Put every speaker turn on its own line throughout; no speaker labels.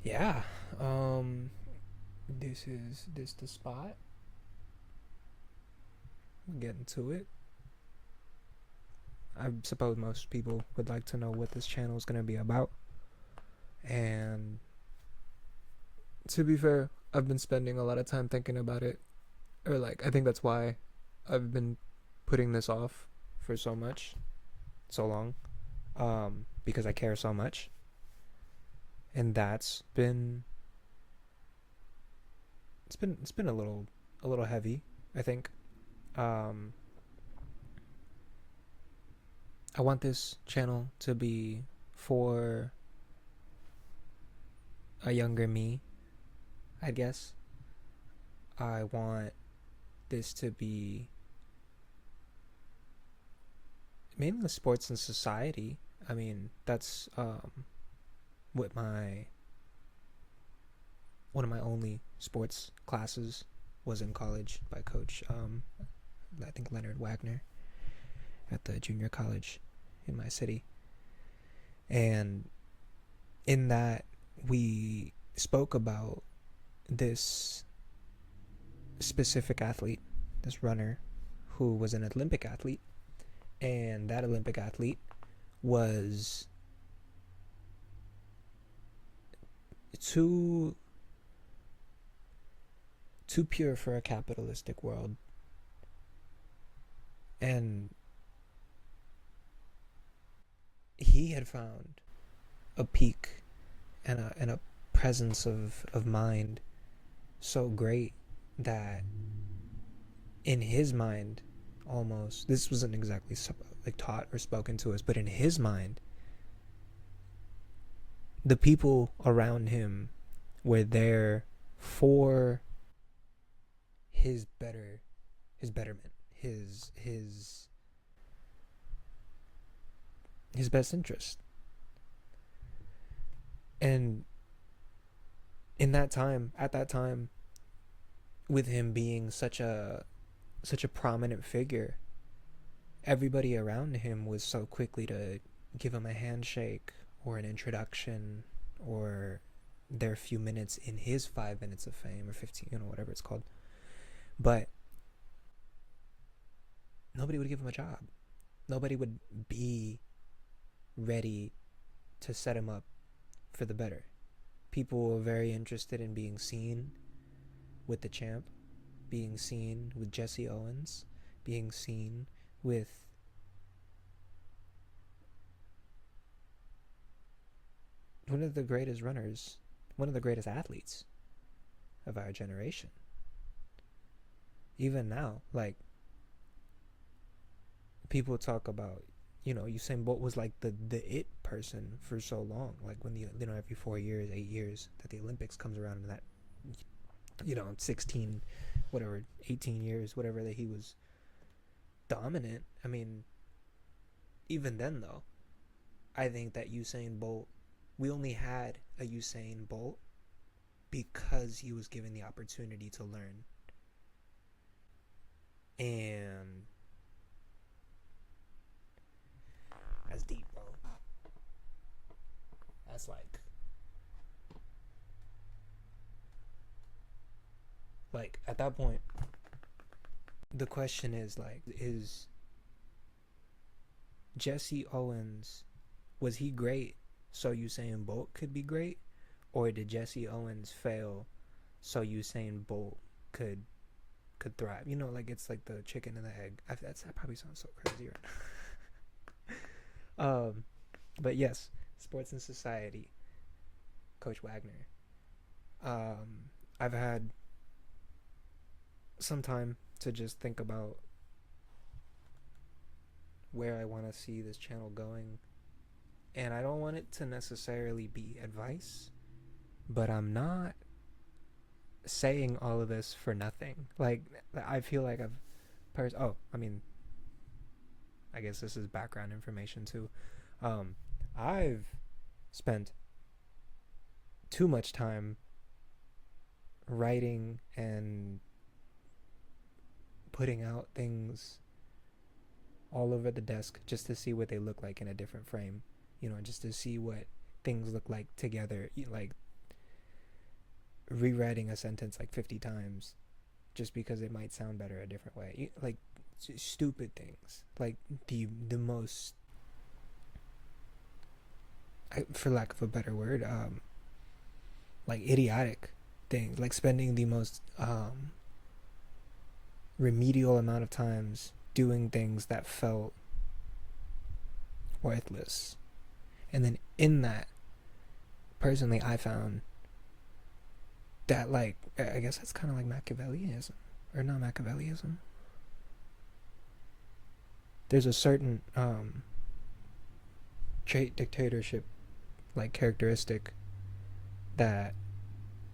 Yeah. Um, this the spot. We'll get into it. I suppose most people would like to know what this channel is going to be about. And to be fair, I've been spending a lot of time thinking about it. Or, like, I think that's why I've been putting this off for so long. Because I care so much. And it's been a little heavy, I think. Um, I want this channel to be for a younger me, I guess. I want this to be mainly sports and society. I mean, that's what my one of my only sports classes was in college by coach. I think Leonard Wagner at the junior college in my city, and in that we spoke about this specific athlete, this runner, who was an Olympic athlete, and that Olympic athlete was too too pure for a capitalistic world, and he had found a peak and a presence of mind so great that in his mind, almost, this wasn't exactly like taught or spoken to us, but in his mind, the people around him were there for his his betterment, his best interest. And at that time, with him being such a prominent figure, everybody around him was so quickly to give him a handshake or an introduction or their few minutes in his 5 minutes of fame or 15, whatever it's called. But nobody would give him a job. Nobody would be ready to set him up for the better. People were very interested in being seen with the champ, being seen with Jesse Owens, being seen with one of the greatest runners, one of the greatest athletes of our generation. Even now, like, people talk about, Usain Bolt was like the it person for so long. Like when every 4 years, 8 years that the Olympics comes around, and that 16, whatever, 18 years, whatever, that he was dominant. I mean, even then though, I think that Usain Bolt, we only had a Usain Bolt because he was given the opportunity to learn. And that's deep, bro. That's like at that point, the question is like, is Jesse Owens, was he great so Usain Bolt could be great, or did Jesse Owens fail so Usain Bolt could thrive? Like, it's like the chicken and the egg. That probably sounds so crazy right now. But yes, sports and society, Coach Wagner. I've had some time to just think about where I want to see this channel going. And I don't want it to necessarily be advice, but I'm not saying all of this for nothing. Like, I feel like I mean, I guess this is background information too. Um, I've spent too much time writing and putting out things all over the desk just to see what they look like in a different frame, just to see what things look like together. Like, rewriting a sentence like 50 times just because it might sound better a different way. Like stupid things, like the most, for lack of a better word, like idiotic things, like spending the most remedial amount of times doing things that felt worthless. And then in that, personally, I found that, like, I guess that's kind of like Machiavellianism, or not Machiavellianism. There's a certain trait, dictatorship, like characteristic that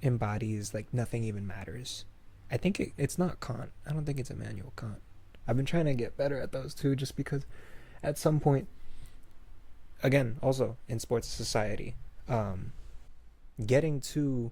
embodies like nothing even matters. I think it's not Kant. I don't think it's Immanuel Kant. I've been trying to get better at those two, just because at some point, again, also in sports society, getting to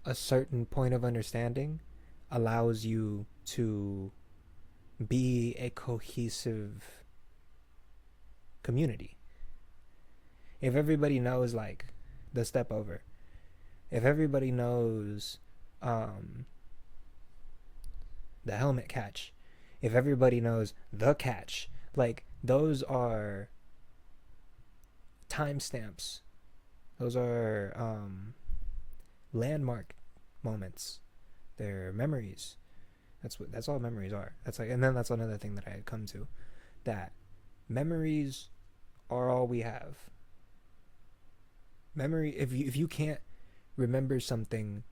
a certain point of understanding allows you to be a cohesive community. If everybody knows like the step over, if everybody knows the helmet catch, if everybody knows the catch, like those are timestamps, those are landmark moments, they're memories. That's all memories are. That's like, and then that's another thing that I had come to, that memories are all we have. Memory, if you can't remember something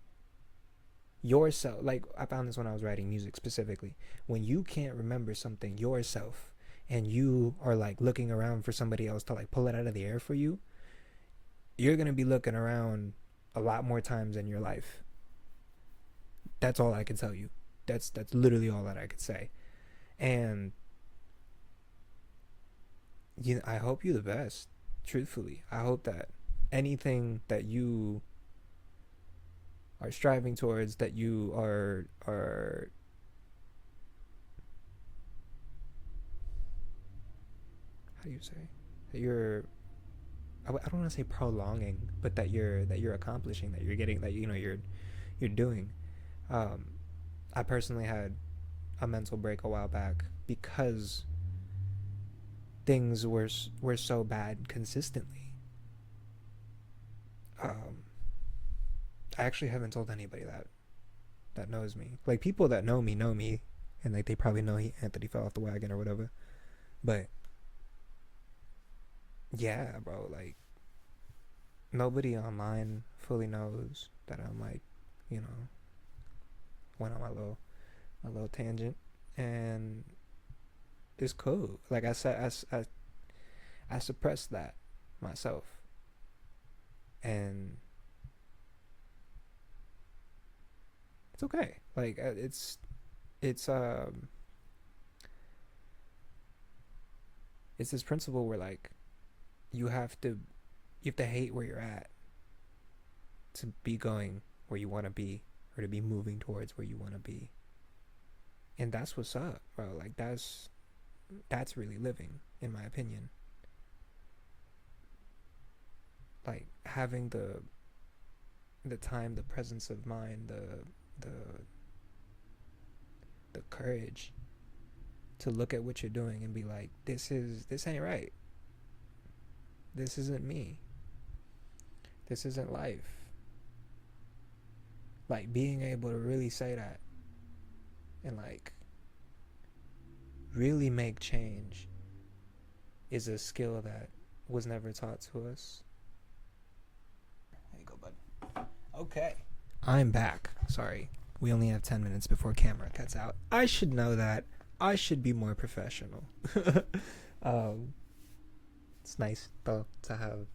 yourself, like I found this when I was writing music specifically, when you can't remember something yourself and you are like looking around for somebody else to like pull it out of the air for you, you're gonna be looking around a lot more times in your life. That's all I can tell you. That's literally all that I could say. And you know, I hope you the best. Truthfully, I hope that anything that you are striving towards, that you are how do you say, that you're, I don't want to say prolonging, but that you're accomplishing, that you're getting, that you know you're doing. Um, I personally had a mental break a while back because things were so bad consistently. I actually haven't told anybody that knows me. Like people that know me, and like they probably know Anthony fell off the wagon or whatever. But yeah, bro, like nobody online fully knows that I'm like, you know, went on my little tangent, and it's cool. Like I said, I suppressed that myself, and it's okay. Like it's it's this principle where like you have to hate where you're at to be going where you want to be, or to be moving towards where you want to be. And that's what's up, bro. Like that's really living, in my opinion. Like having the time, the presence of mind, the the courage to look at what you're doing and be like, this ain't right. This isn't me. This isn't life. Like being able to really say that and like really make change is a skill that was never taught to us. There you go, bud. Okay. I'm back. Sorry. We only have 10 minutes before camera cuts out. I should know that. I should be more professional. It's nice though to have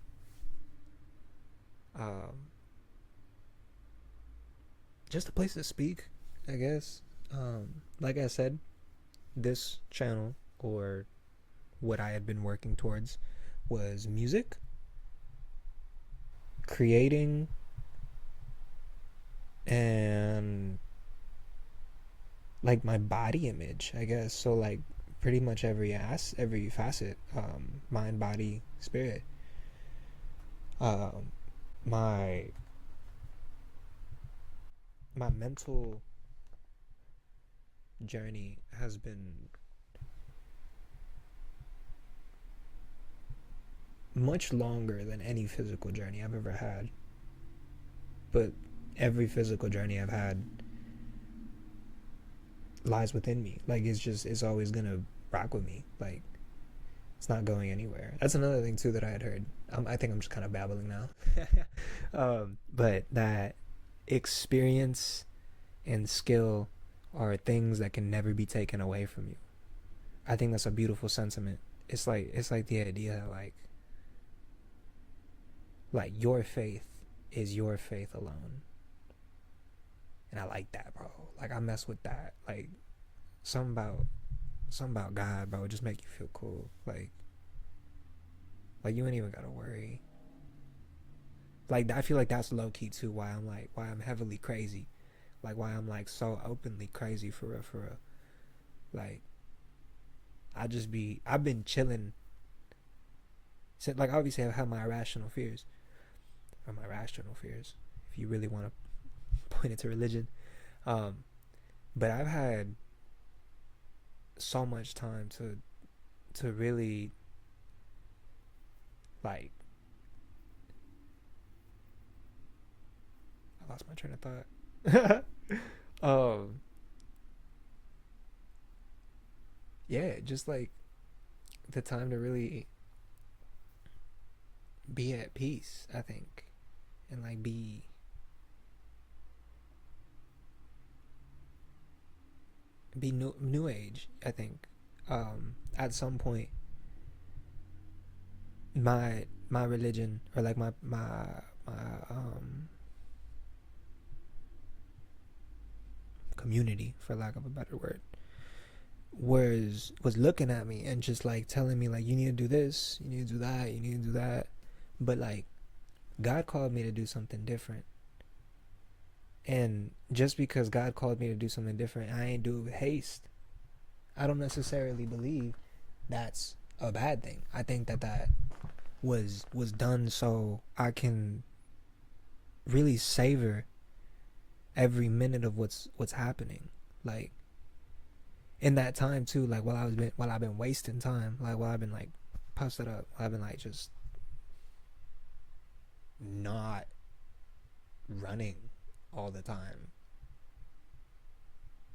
just a place to speak, I guess. Like I said, this channel, or what I had been working towards, was music, creating, and like my body image, I guess. So like pretty much every facet, mind, body, spirit. My my mental journey has been much longer than any physical journey I've ever had. But every physical journey I've had lies within me. Like, it's always gonna rock with me. Like, it's not going anywhere. That's another thing too that I had heard. I think I'm just kind of babbling now. But that experience and skill are things that can never be taken away from you. I think that's a beautiful sentiment. It's like the idea that like your faith is your faith alone. And I like that, bro. Like, I mess with that. Like, something about God, bro, just make you feel cool. Like you ain't even gotta worry. Like, I feel like that's low key too. Why I'm heavily crazy. Like, why I'm like so openly crazy for real, for real. Like, I've been chilling. So, like, obviously I've had my irrational fears, or my rational fears, if you really want to point it to religion. But I've had so much time to really, like, I lost my train of thought. um yeah, just like the time to really be at peace, I think, and like be new age, I think. At some point, my religion, or like my community, for lack of a better word, was looking at me and just like telling me, like, you need to do this, you need to do that, you need to do that. But like, God called me to do something different. And just because God called me to do something different, I ain't do it with haste. I don't necessarily believe that's a bad thing. I think that was done so I can really savor every minute of what's happening. Like, in that time too, like, while I've been wasting time, like, while I've been like posted up, while I've been like just not running all the time,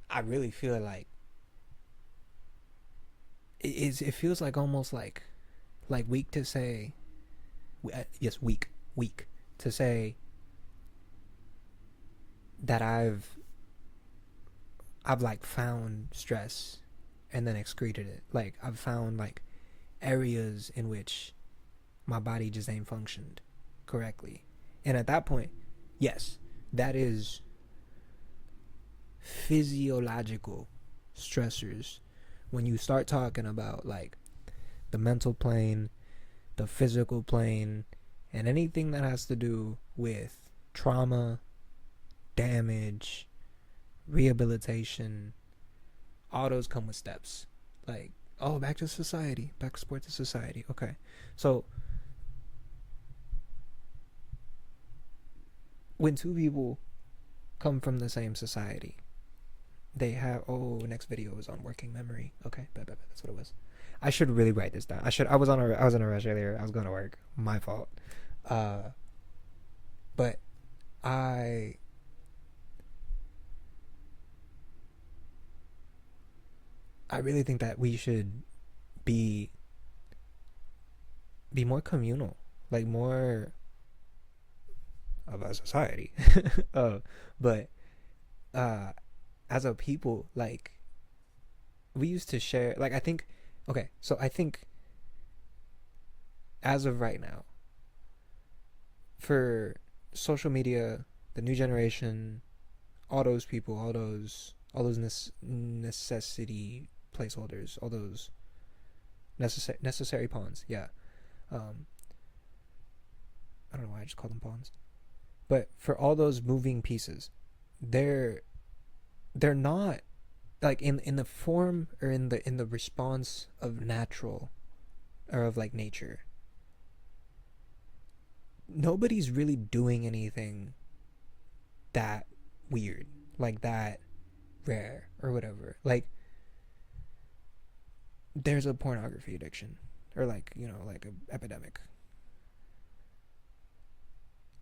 I really feel like it feels like almost like weak to say, yes, weak to say that I've like found stress and then excreted it. Like, I've found like areas in which my body just ain't functioned correctly. And at that point, yes, that is physiological stressors. When you start talking about like the mental plane, the physical plane, and anything that has to do with trauma, damage, rehabilitation, all those come with steps. Like, oh, back to society, back to sport to society. Okay, so when two people come from the same society, they have, oh, next video is on working memory. Okay, that's what it was. I should really write this down. I was on a rush earlier. I was going to work. My fault. But I really think that we should be more communal, like more of a society. But as a people, like, we used to share, like, I think, okay, so I think as of right now, for social media, the new generation, all those people, all those necessity placeholders, all those necessary pawns, yeah. I don't know why I just called them pawns. But for all those moving pieces, they're not like in the form or in the response of natural, or of like nature. Nobody's really doing anything that weird, like that rare or whatever. Like there's a pornography addiction, or like, you know, like a epidemic.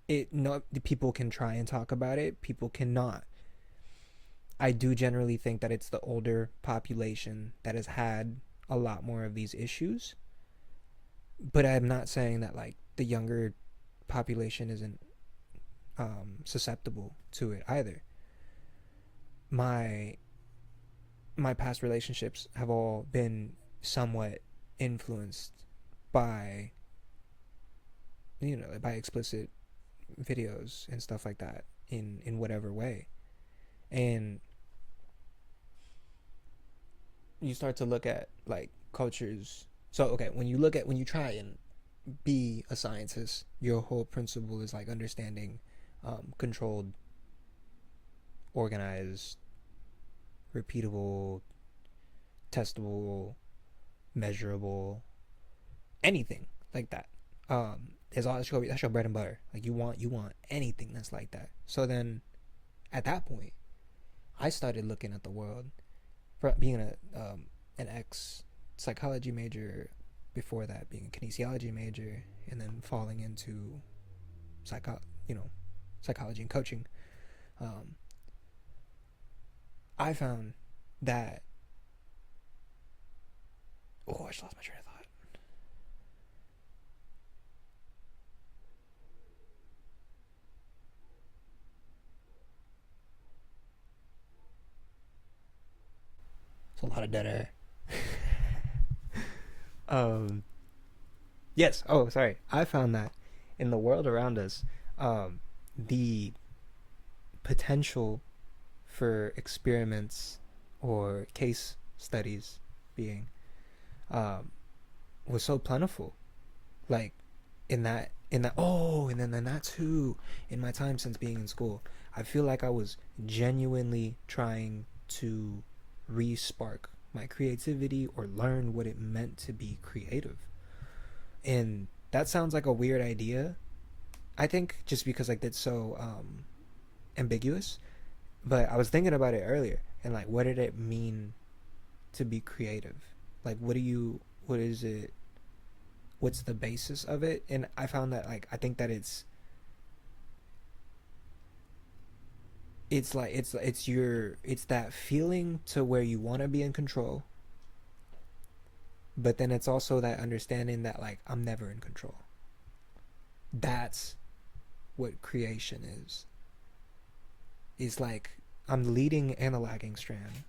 It no People can try and talk about it, people cannot. I do generally think that it's the older population that has had a lot more of these issues, but I'm not saying that like the younger population isn't susceptible to it either. My my past relationships have all been somewhat influenced by, you know, by explicit videos and stuff like that in whatever way. And you start to look at like cultures. So okay, when you try and be a scientist, your whole principle is like understanding controlled, organized, repeatable, testable, measurable, anything like that. Is all that's your bread and butter. Like you want anything that's like that. So then, at that point, I started looking at the world, for being an ex psychology major, before that being a kinesiology major, and then falling into psycho you know psychology and coaching. Um, I found that, oh, I just lost my train of thought. It's a lot of dead air. um, yes. Oh, sorry. I found that in the world around us, the potential for experiments or case studies being um, was so plentiful. Like and then that too. In my time since being in school, I feel like I was genuinely trying to re-spark my creativity or learn what it meant to be creative. And that sounds like a weird idea, I think, just because like that's so ambiguous. But I was thinking about it earlier, and like, what did it mean to be creative? Like, what is it? What's the basis of it? And I found that like I think that it's that feeling to where you want to be in control, but then it's also that understanding that like I'm never in control. That's what creation is. Is like I'm leading and a lagging strand.